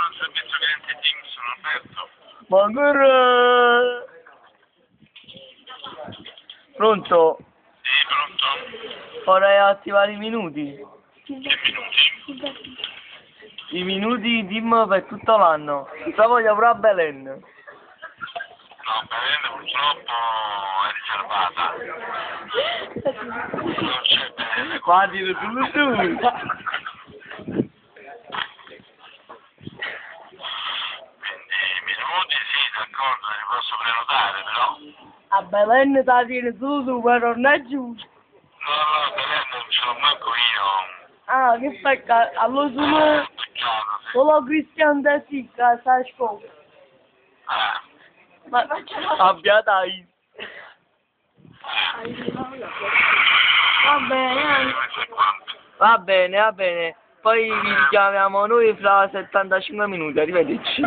il servizio cliente Teams sono aperto. Ma ancora... Pronto? Sì, pronto? Vorrei attivare i minuti. Che minuti? I minuti team per tutto l'anno. Se voglio pure a Belen. No, Belen purtroppo è riservata. Non c'è Belen. Guardi tu. Minuti sì, d'accordo, li posso prenotare però. A Belen ti tieni tu, però non è giusto. No, Belen non ce l'ho manco io. Ah, che peccato. Allora sono Peccato, sì. solo Cristian De Sica, sai scopo. Ma abbia dai. Va bene, Questo è quanto. va bene, va bene. Poi vi richiamiamo noi fra 75 minuti, arrivederci.